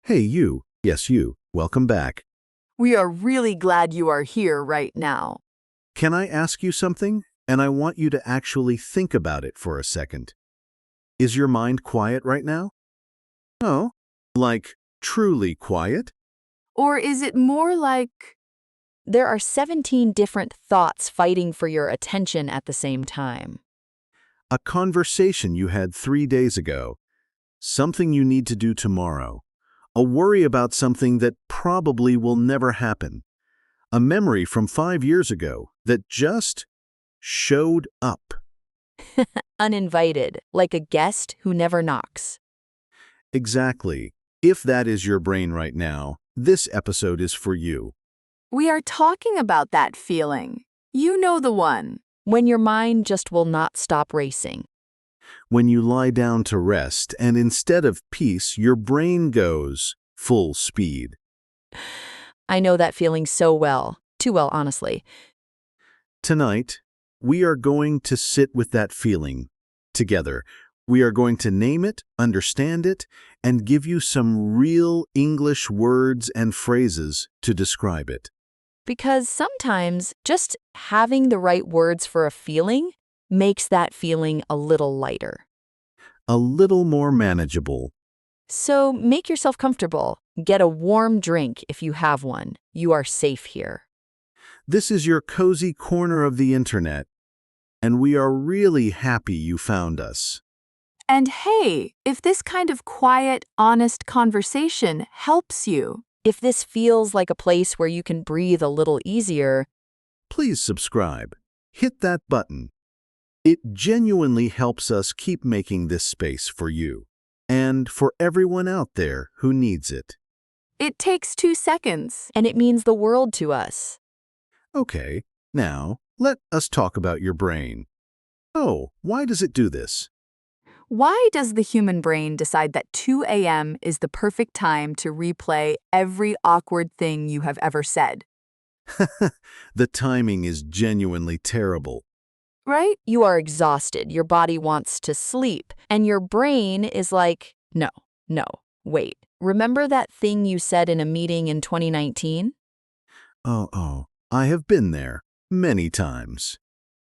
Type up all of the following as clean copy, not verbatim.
Hey, you. Yes, you. Welcome back. We are really glad you are here right now. Can I ask you something? And I want you to actually think about it for a second. Is your mind quiet right now? Oh, like truly quiet? Or is it more like, There are 17 different thoughts fighting for your attention at the same time. A conversation you had 3 days ago. Something you need to do tomorrow. A worry about something that probably will never happen. A memory from 5 years ago that just showed up. Uninvited, like a guest who never knocks. Exactly. If that is your brain right now, this episode is for you. we are talking about that feeling. You know the one. When your mind just will not stop racing. When you lie down to rest and instead of peace, your brain goes full speed. I know that feeling so well. Too well, honestly. Tonight, we are going to sit with that feeling together. We are going to name it, understand it, and give you some real English words and phrases to describe it. Because sometimes just having the right words for a feeling makes that feeling a little lighter. A little more manageable. So make yourself comfortable. Get a warm drink if you have one. You are safe here. This is your cozy corner of the internet, and we are really happy you found us. And hey, if this kind of quiet, honest conversation helps you, If this feels like a place where you can breathe a little easier, Please subscribe. Hit that button. It genuinely helps us keep making this space for you and for everyone out there who needs it. it takes 2 seconds. and it means the world to us. Okay, now let us talk about your brain. Oh, why does it do this? Why does the human brain decide that 2 a.m. is the perfect time to replay every awkward thing you have ever said? The timing is genuinely terrible. Right? You are exhausted, your body wants to sleep, and your brain is like, no, wait. Remember that thing you said in a meeting in 2019? Oh, I have been there many times.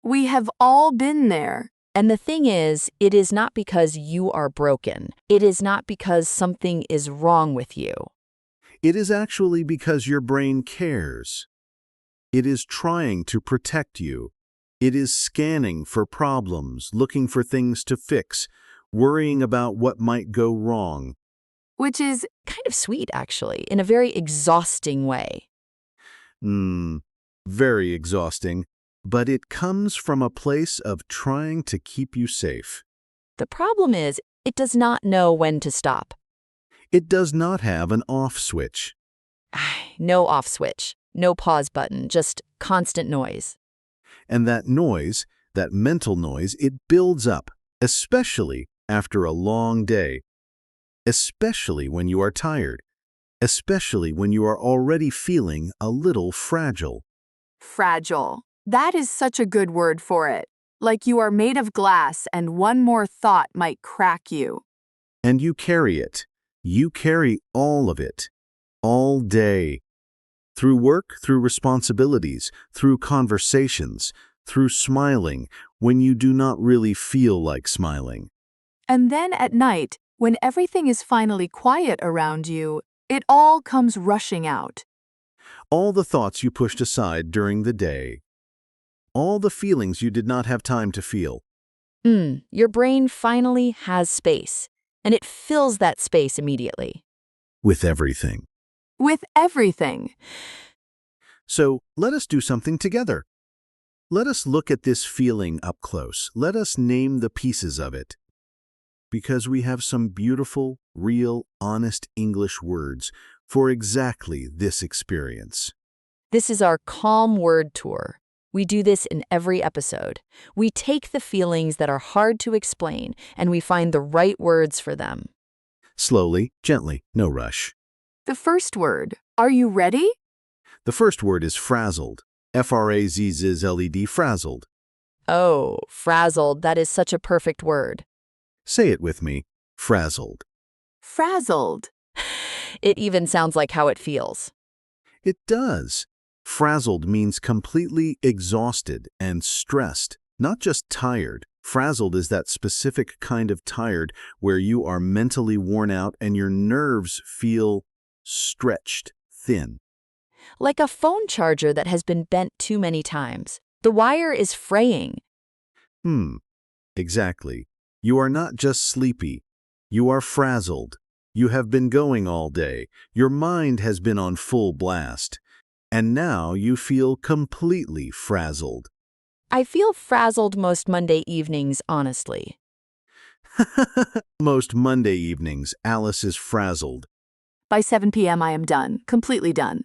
We have all been there. And the thing is, it is not because you are broken. It is not because something is wrong with you. It is actually because your brain cares. It is trying to protect you. It is scanning for problems, looking for things to fix, worrying about what might go wrong. Which is, Kind of sweet, actually, in a very exhausting way. Very exhausting, but it comes from a place of trying to keep you safe. The problem is, it does not know when to stop. It does not have an off switch. No off switch, no pause button, just constant noise. And that noise, that mental noise, it builds up, especially after a long day, especially when you are tired, especially when you are already feeling a little fragile. fragile. That is such a good word for it. Like you are made of glass and one more thought might crack you. And you carry it. You carry all of it, all day. Through work, through responsibilities, through conversations, through smiling when you do not really feel like smiling. And then at night, when everything is finally quiet around you, it all comes rushing out. All the thoughts you pushed aside during the day. All the feelings you did not have time to feel. Your brain finally has space, and it fills that space immediately. With everything. With everything. So let us do something together. Let us look at this feeling up close. Let us name the pieces of it. Because we have some beautiful, real, honest English words for exactly this experience. This is our calm word tour. We do this in every episode. We take the feelings that are hard to explain, and we find the right words for them. Slowly, gently, no rush. The first word. Are you ready? The first word is frazzled. F-R-A-Z-Z-L-E-D, frazzled. Oh, frazzled, that is such a perfect word. Say it with me, frazzled. Frazzled. It even sounds like how it feels. It does. Frazzled means completely exhausted and stressed, not just tired. Frazzled is that specific kind of tired where you are mentally worn out and your nerves feel stretched thin. Like a phone charger that has been bent too many times. The wire is fraying. Hmm, exactly. You are not just sleepy. You are frazzled. You have been going all day. Your mind has been on full blast. And now you feel completely frazzled. I feel frazzled most Monday evenings, honestly. Most Monday evenings, Alice is frazzled. By 7 p.m., I am done, completely done.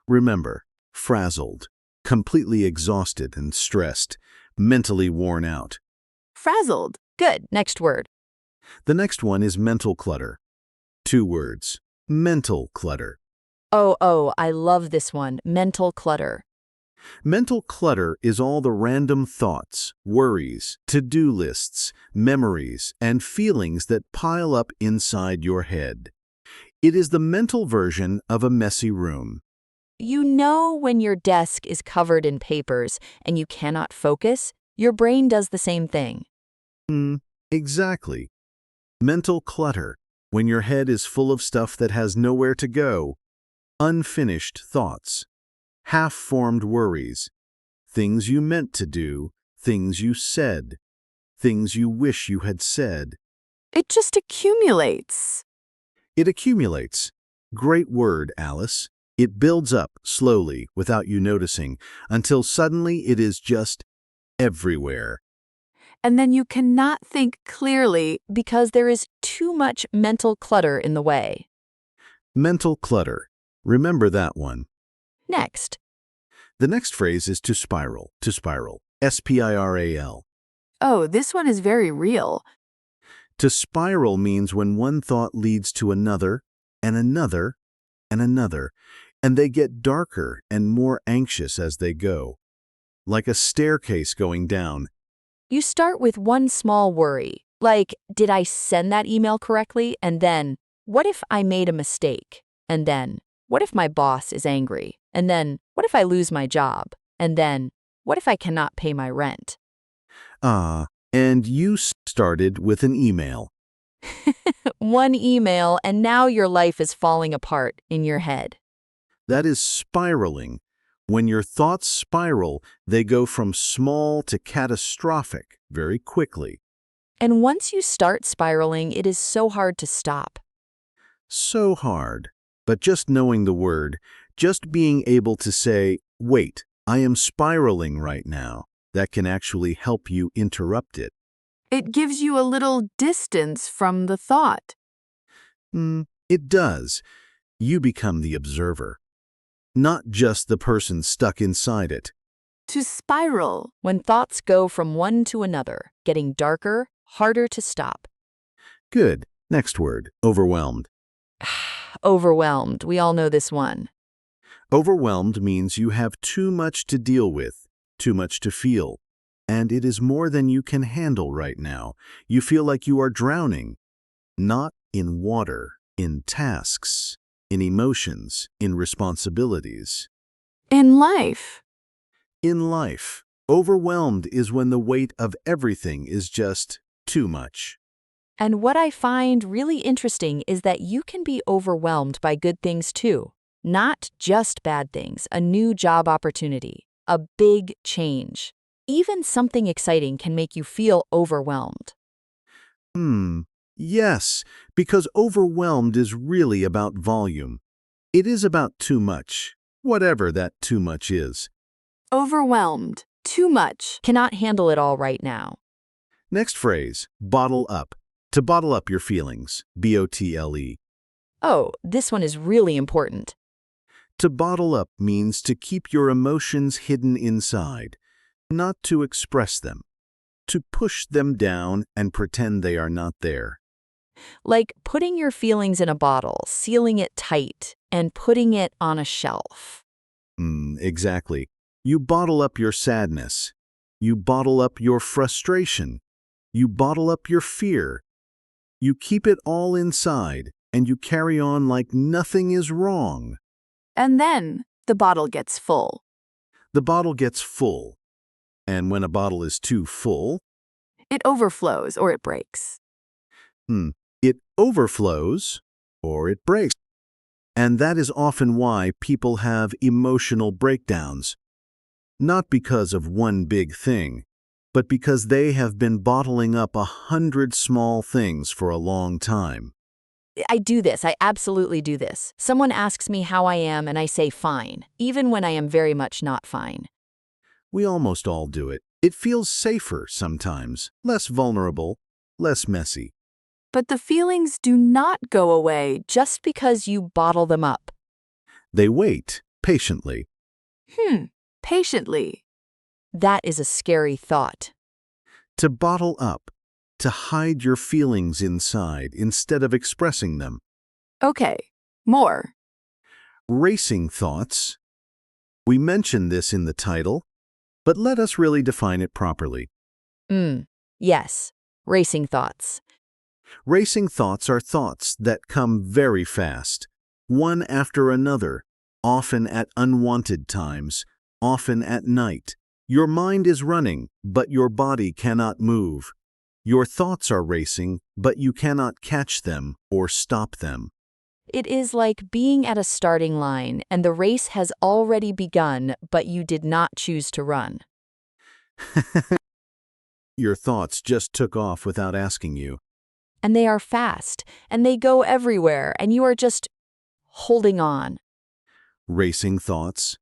Remember, frazzled, completely exhausted and stressed, mentally worn out. Frazzled. Good, next word. The next one is mental clutter. 2 words. Mental clutter. Oh, I love this one. Mental clutter. Mental clutter is all the random thoughts, worries, to-do lists, memories, and feelings that pile up inside your head. It is the mental version of a messy room. You know when your desk is covered in papers and you cannot focus? Your brain does the same thing. Exactly. Mental clutter, when your head is full of stuff that has nowhere to go. Unfinished thoughts. Half-formed worries. Things you meant to do, things you said, things you wish you had said. It just accumulates. It accumulates. Great word, Alice. It builds up slowly, without you noticing, until suddenly it is just everywhere. And then you cannot think clearly. Because there is too much mental clutter in the way. Mental clutter. Remember that one. Next. The next phrase is to spiral. To spiral. S-P-I-R-A-L. Oh, this one is very real. To spiral means when one thought leads to another, and another, and another, and they get darker and more anxious as they go. Like a staircase going down. You start with one small worry, like, did I send that email correctly? And then, what if I made a mistake? And then, what if my boss is angry? And then, what if I lose my job? And then, what if I cannot pay my rent? And you started with an email. One email, and now your life is falling apart in your head. That is spiraling. When your thoughts spiral, they go from small to catastrophic very quickly. And once you start spiraling, it is so hard to stop. So hard. But just knowing the word, just being able to say, wait, I am spiraling right now, that can actually help you interrupt it. It gives you a little distance from the thought. It does. You become the observer, not just the person stuck inside it. To spiral. When thoughts go from one to another, getting darker, harder to stop. Good. Next word, overwhelmed. Overwhelmed. We all know this one. Overwhelmed means you have too much to deal with, too much to feel, and it is more than you can handle right now. You feel like you are drowning, not in water, in tasks, in emotions, in responsibilities. In life. In life, overwhelmed is when the weight of everything is just too much. And what I find really interesting is that you can be overwhelmed by good things too. Not just bad things, a new job opportunity, a big change. Even something exciting can make you feel overwhelmed. Yes, because overwhelmed is really about volume. It is about too much, whatever that too much is. Overwhelmed. Too much. Cannot handle it all right now. Next phrase, bottle up. To bottle up your feelings, B-O-T-L-E. Oh, this one is really important. To bottle up means to keep your emotions hidden inside, not to express them, to push them down and pretend they are not there. Like putting your feelings in a bottle, sealing it tight, and putting it on a shelf. Exactly. You bottle up your sadness. You bottle up your frustration. You bottle up your fear. You keep it all inside, and you carry on like nothing is wrong. And then the bottle gets full. The bottle gets full. And when a bottle is too full, It overflows or it breaks. it overflows or it breaks. And that is often why people have emotional breakdowns. Not because of one big thing, but because they have been bottling up 100 small things for a long time. I do this. I absolutely do this. Someone asks me how I am, and I say fine, even when I am very much not fine. We almost all do it. It feels safer sometimes, less vulnerable, less messy. But the feelings do not go away. Just because you bottle them up. They wait patiently. Patiently. That is a scary thought. To bottle up, to hide your feelings inside instead of expressing them. Okay, more. Racing thoughts. We mentioned this in the title, but let us really define it properly. Yes. Racing thoughts. Racing thoughts are thoughts that come very fast, one after another, often at unwanted times, often at night. Your mind is running, but your body cannot move. Your thoughts are racing, but you cannot catch them or stop them. It is like being at a starting line and the race has already begun, but you did not choose to run. Your thoughts just took off without asking you. And they are fast, and they go everywhere, and you are just holding on. Racing thoughts.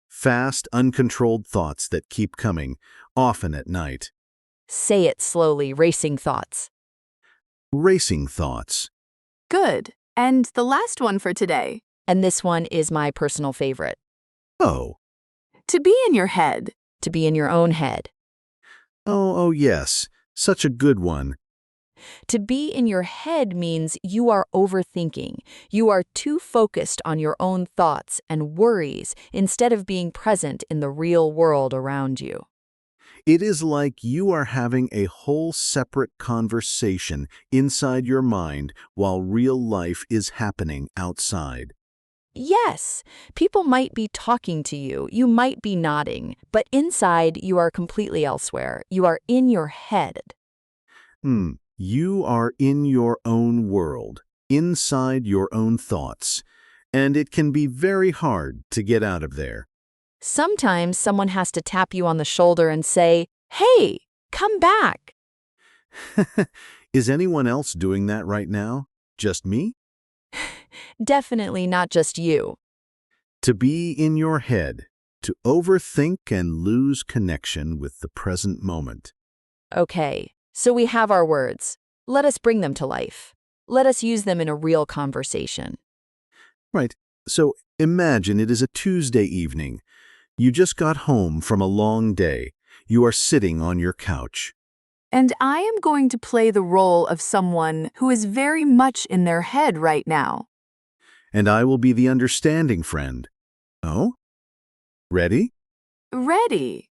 Fast, uncontrolled thoughts that keep coming, often at night. Say it slowly, racing thoughts. Racing thoughts. Good. And the last one for today. And this one is my personal favorite. Oh. To be in your head. To be in your own head. Oh, yes. Such a good one. To be in your head means you are overthinking. You are too focused on your own thoughts and worries instead of being present in the real world around you. It is like you are having a whole separate conversation inside your mind while real life is happening outside. Yes, people might be talking to you, you might be nodding, but inside you are completely elsewhere. You are in your head. You are in your own world, inside your own thoughts, and it can be very hard to get out of there. Sometimes someone has to tap you on the shoulder and say, "Hey, come back." Is anyone else doing that right now? Just me? Definitely not just you. To be in your head, to overthink and lose connection with the present moment. Okay, so we have our words. Let us bring them to life. Let us use them in a real conversation. Right. So imagine it is a Tuesday evening. You just got home from a long day. You are sitting on your couch. And I am going to play the role of someone who is very much in their head right now. And I will be the understanding friend. Oh? Ready? Ready.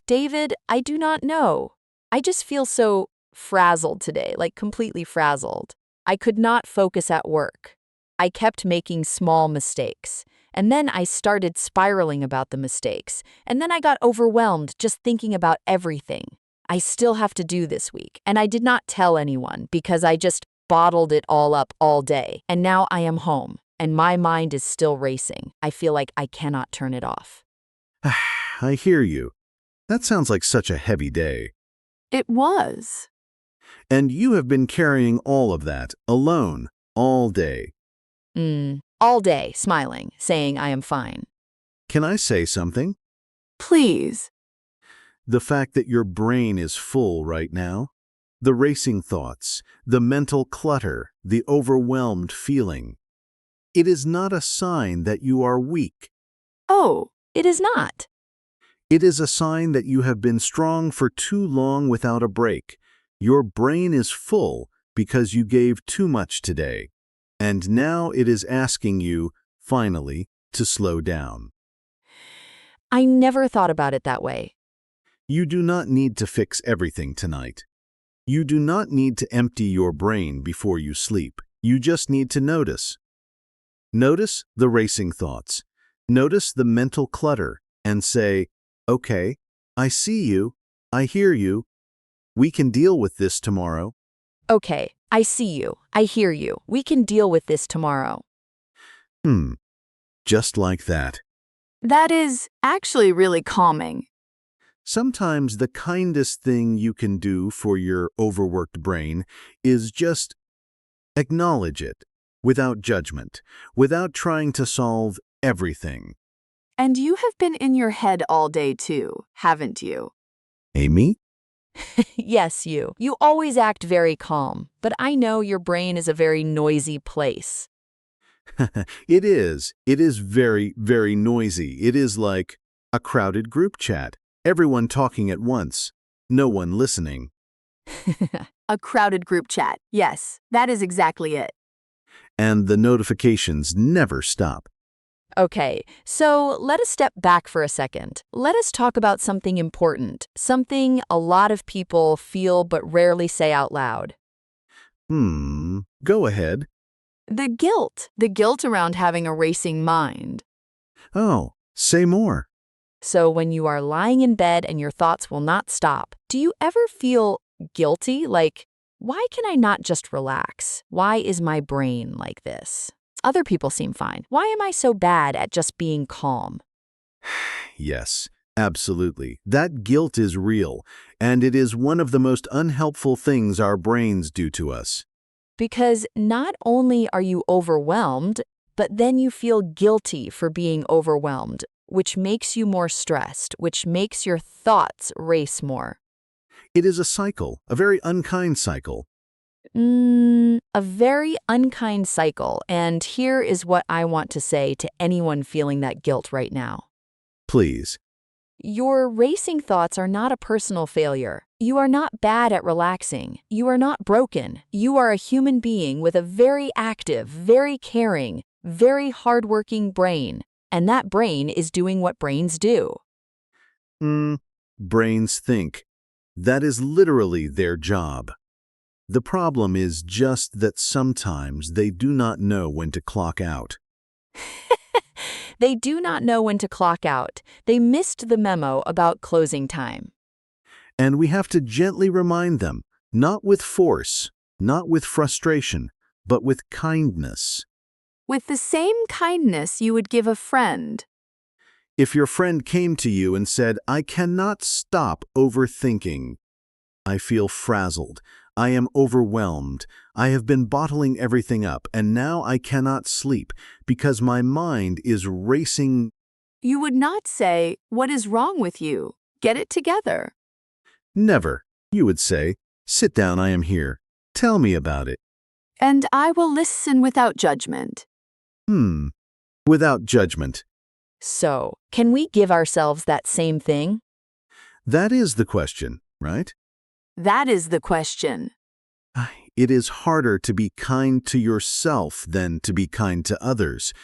David, I do not know. I just feel so frazzled today, like completely frazzled. I could not focus at work. I kept making small mistakes. And then I started spiraling about the mistakes. And then I got overwhelmed just thinking about everything I still have to do this week. And I did not tell anyone because I just bottled it all up all day. And now I am home, and my mind is still racing. I feel like I cannot turn it off. I hear you. That sounds like such a heavy day. It was. And you have been carrying all of that alone all day. All day, smiling, saying I am fine. Can I say something? Please. The fact that your brain is full right now, the racing thoughts, the mental clutter, the overwhelmed feeling, it is not a sign that you are weak. Oh, It is not. It is a sign that you have been strong for too long without a break. Your brain is full because you gave too much today. And now it is asking you, finally, to slow down. I never thought about it that way. You do not need to fix everything tonight. You do not need to empty your brain before you sleep. You just need to notice. Notice the racing thoughts. Notice the mental clutter and say, okay, I see you. I hear you. We can deal with this tomorrow. Okay, I see you. I hear you. We can deal with this tomorrow. Just like that. That is actually really calming. Sometimes the kindest thing you can do for your overworked brain is just acknowledge it without judgment, without trying to solve everything. And you have been in your head all day too, haven't you? Amy? Yes, you. You always act very calm, but I know your brain is a very noisy place. It is. It is very, very noisy. It is like a crowded group chat. Everyone talking at once. No one listening. A crowded group chat. Yes, that is exactly it. And the notifications never stop. Okay, so let us step back for a second. Let us talk about something important, something a lot of people feel but rarely say out loud. Go ahead. The guilt around having a racing mind. Oh, say more. So when you are lying in bed and your thoughts will not stop, do you ever feel guilty? Like, why can I not just relax? Why is my brain like this? Other people seem fine. Why am I so bad at just being calm? Yes, absolutely. That guilt is real, and it is one of the most unhelpful things our brains do to us. Because not only are you overwhelmed, but then you feel guilty for being overwhelmed, which makes you more stressed, which makes your thoughts race more. It is a cycle, a very unkind cycle. A very unkind cycle, and here is what I want to say to anyone feeling that guilt right now. Please. Your racing thoughts are not a personal failure. You are not bad at relaxing. You are not broken. You are a human being with a very active, very caring, very hardworking brain, and that brain is doing what brains do. Brains think. That is literally their job. The problem is just that sometimes they do not know when to clock out. They do not know when to clock out. They missed the memo about closing time. And we have to gently remind them, not with force, not with frustration, but with kindness. With the same kindness you would give a friend. If your friend came to you and said, I cannot stop overthinking. I feel frazzled. I am overwhelmed. I have been bottling everything up, and now I cannot sleep because my mind is racing. You would not say, "What is wrong with you? Get it together." Never. You would say, sit down, I am here. Tell me about it. And I will listen without judgment. Without judgment. So, can we give ourselves that same thing? That is the question, right? That is the question. It is harder to be kind to yourself than to be kind to others.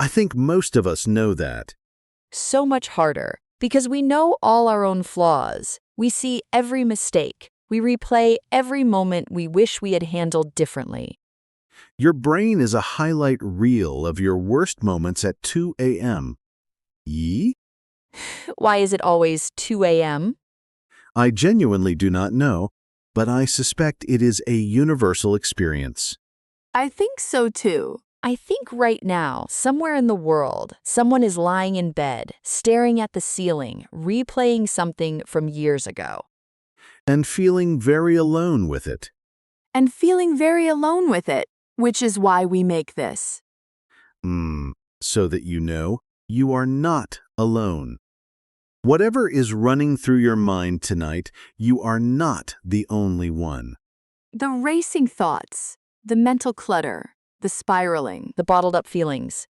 I think most of us know that. So much harder, because we know all our own flaws. We see every mistake. We replay every moment we wish we had handled differently. Your brain is a highlight reel of your worst moments at 2 a.m. Yee? Why is it always 2 a.m.? I genuinely do not know, but I suspect it is a universal experience. I think so too. I think right now, somewhere in the world, someone is lying in bed, staring at the ceiling, replaying something from years ago. And feeling very alone with it. And feeling very alone with it, which is why we make this. So that you are not alone. Whatever is running through your mind tonight, you are not the only one. The racing thoughts, the mental clutter, the spiraling. The bottled up feelings.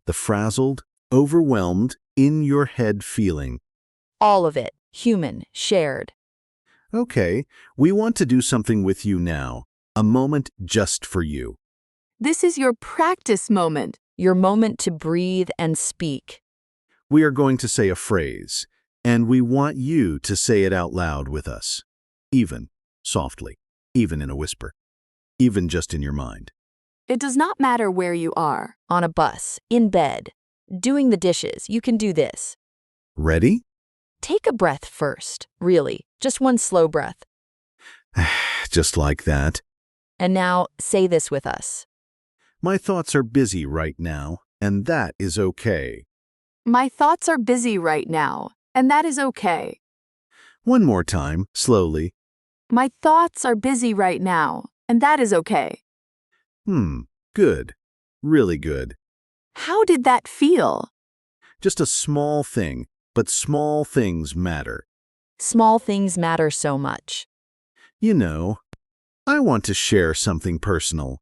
The frazzled, overwhelmed, in your head feeling. All of it, human, shared. Okay, we want to do something with you now. A moment just for you. This is your practice moment. Your moment to breathe and speak. We are going to say a phrase, and we want you to say it out loud with us. Even softly, even in a whisper, even just in your mind. It does not matter where you are. On a bus, in bed, doing the dishes, you can do this. Ready? Take a breath first, really, just one slow breath. Just like that. And now say this with us. My thoughts are busy right now, and that is okay. My thoughts are busy right now, and that is okay. One more time, slowly. My thoughts are busy right now, and that is okay. Good. Really good. How did that feel? Just a small thing, but small things matter. Small things matter so much. You know, I want to share something personal.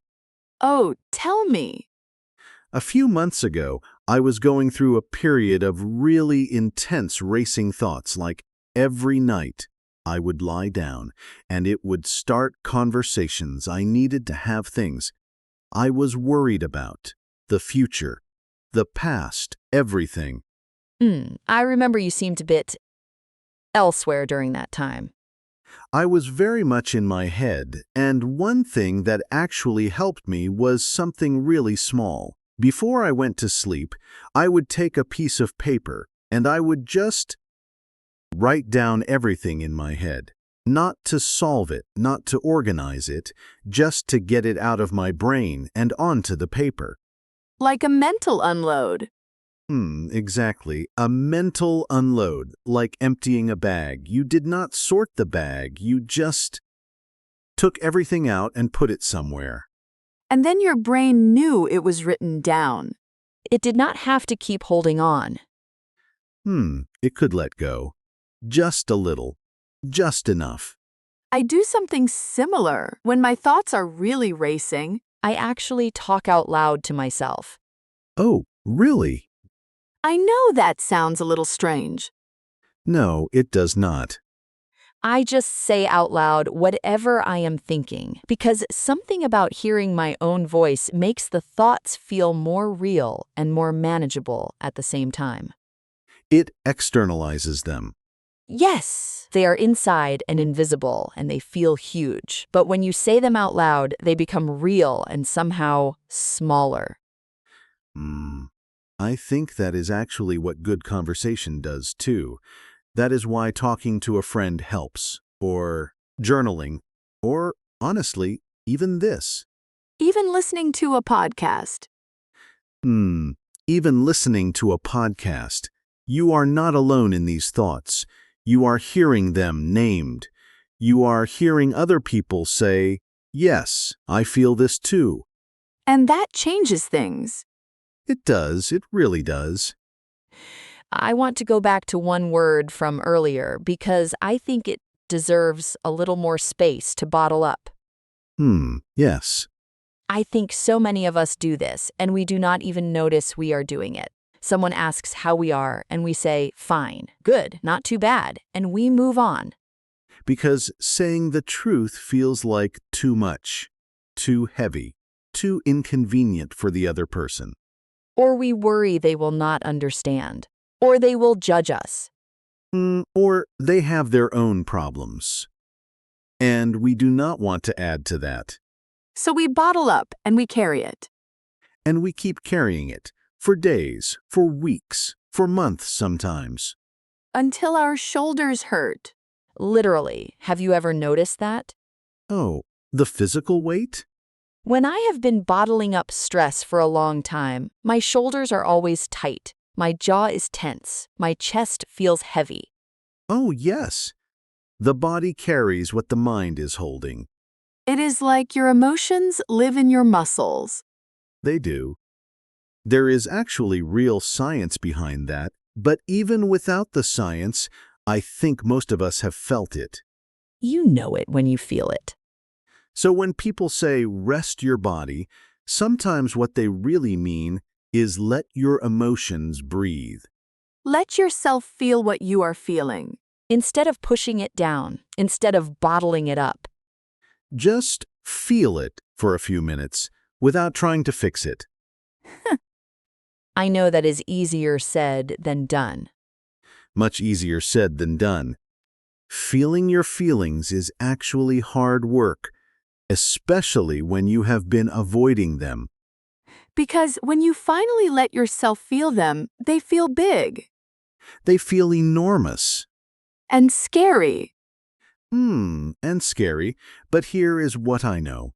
Oh, tell me. A few months ago, I was going through a period of really intense racing thoughts, like every night I would lie down and it would start conversations I needed to have, things I was worried about, the future, the past, everything. I remember you seemed a bit elsewhere during that time. I was very much in my head, and one thing that actually helped me was something really small. Before I went to sleep, I would take a piece of paper and I would just write down everything in my head. Not to solve it, not to organize it, just to get it out of my brain and onto the paper. Like a mental unload. Exactly. A mental unload, like emptying a bag. You did not sort the bag, you just took everything out and put it somewhere. And then your brain knew it was written down. It did not have to keep holding on. It could let go. Just a little. Just enough. I do something similar when my thoughts are really racing. I actually talk out loud to myself. Oh, really? I know that sounds a little strange. No, it does not. I just say out loud whatever I am thinking, because something about hearing my own voice makes the thoughts feel more real and more manageable at the same time. It externalizes them. Yes, they are inside and invisible, and they feel huge. But when you say them out loud, they become real and somehow smaller. I think that is actually what good conversation does, too. That is why talking to a friend helps, or journaling, or, honestly, even this. Even listening to a podcast. Even listening to a podcast. You are not alone in these thoughts. You are hearing them named. You are hearing other people say, yes, I feel this too. And that changes things. It does, it really does. I want to go back to one word from earlier because I think it deserves a little more space to bottle up. Yes. I think so many of us do this, and we do not even notice we are doing it. Someone asks how we are, and we say, fine, good, not too bad, and we move on. Because saying the truth feels like too much, too heavy, too inconvenient for the other person. Or we worry they will not understand, or they will judge us. Or they have their own problems. And we do not want to add to that. So we bottle up and we carry it. And we keep carrying it for days, for weeks, for months sometimes. Until our shoulders hurt. Literally, have you ever noticed that? Oh, the physical weight? When I have been bottling up stress for a long time, my shoulders are always tight, my jaw is tense, my chest feels heavy. Oh, yes. The body carries what the mind is holding. It is like your emotions live in your muscles. They do. There is actually real science behind that, but even without the science, I think most of us have felt it. You know it when you feel it. So when people say rest your body, sometimes what they really mean is let your emotions breathe. Let yourself feel what you are feeling. Instead of pushing it down, instead of bottling it up. Just feel it for a few minutes without trying to fix it. I know that is easier said than done. Much easier said than done. Feeling your feelings is actually hard work. especially when you have been avoiding them. Because when you finally let yourself feel them, they feel big They feel enormous. and scary. And scary, but here is what I know.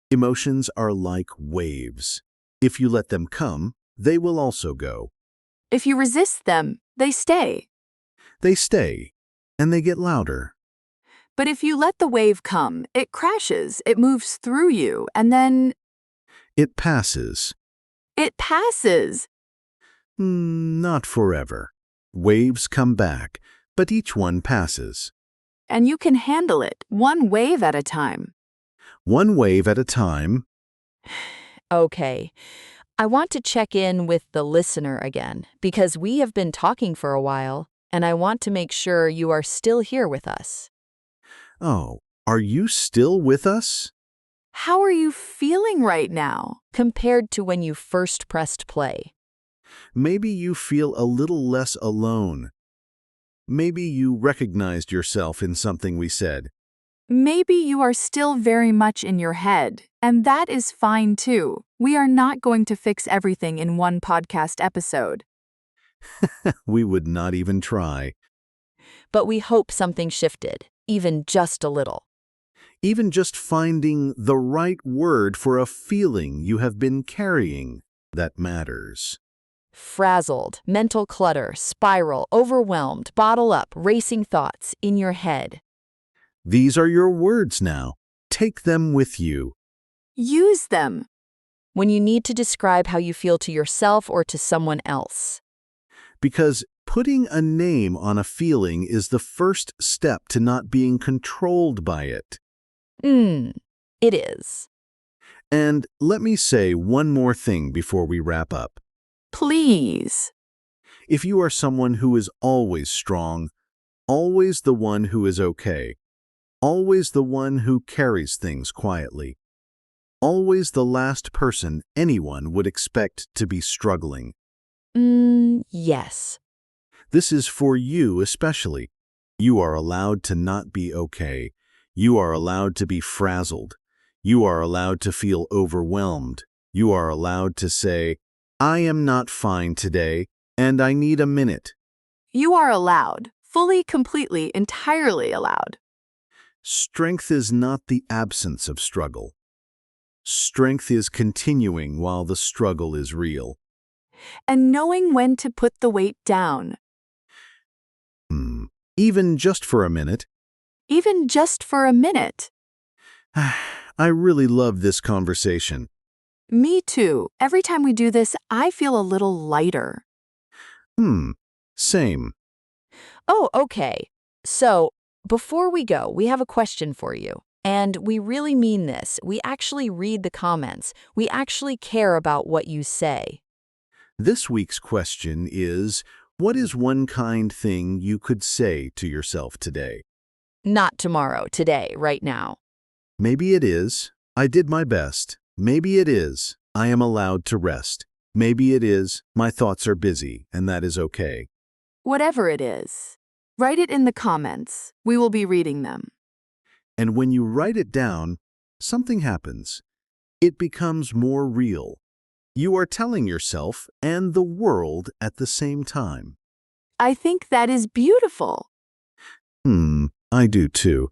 Emotions are like waves. If you let them come, they will also go. If you resist them, they stay. They stay, and they get louder. But if you let the wave come, it crashes, it moves through you, and then It passes. it passes. Not forever. Waves come back, but each one passes. And you can handle it, one wave at a time. One wave at a time. Okay. I want to check in with the listener again because we have been talking for a while, and I want to make sure you are still here with us. Oh, are you still with us? How are you feeling right now? Compared to when you first pressed play. Maybe you feel a little less alone. Maybe you recognized yourself in something we said. Maybe you are still very much in your head, and that is fine too. We are not going to fix everything in one podcast episode. We would not even try. But we hope something shifted, even just a little. Even just finding the right word for a feeling you have been carrying, that matters. Frazzled, mental clutter, spiral, overwhelmed, bottle up, racing thoughts in your head. These are your words now. Take them with you. Use them. When you need to describe how you feel to yourself or to someone else. Because putting a name on a feeling is the first step to not being controlled by it. It is. And let me say one more thing before we wrap up. Please. If you are someone who is always strong, always the one who is okay, always the one who carries things quietly, always the last person anyone would expect to be struggling. Yes. This is for you especially. You are allowed to not be okay. You are allowed to be frazzled. You are allowed to feel overwhelmed. You are allowed to say, I am not fine today, and I need a minute. You are allowed. Fully, completely, entirely allowed. Strength is not the absence of struggle. Strength is continuing while the struggle is real. And knowing when to put the weight down. Even just for a minute. Even just for a minute. I really love this conversation. Me too. Every time we do this, I feel a little lighter. Same. Oh, okay. So, before we go, we have a question for you. And we really mean this. We actually read the comments. We actually care about what you say. This week's question is, what is one kind thing you could say to yourself today? Not tomorrow, today, right now. Maybe it is, I did my best. Maybe it is, I am allowed to rest. Maybe it is, my thoughts are busy, and that is okay. Whatever it is, write it in the comments. We will be reading them. And when you write it down, something happens. It becomes more real. You are telling yourself and the world at the same time. I think that is beautiful. I do too.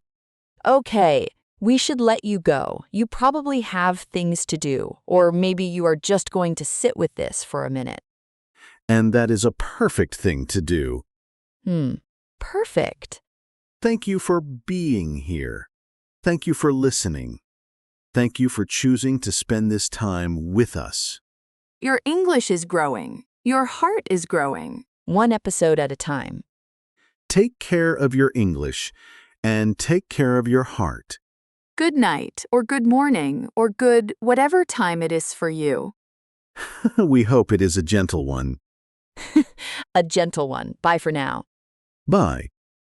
Okay, we should let you go. You probably have things to do, or maybe you are just going to sit with this for a minute. And that is a perfect thing to do. Perfect. Thank you for being here. Thank you for listening. Thank you for choosing to spend this time with us. Your English is growing. Your heart is growing. One episode at a time. Take care of your English and take care of your heart. Good night, or good morning, or good whatever time it is for you. We hope it is a gentle one. A gentle one. Bye for now. Bye.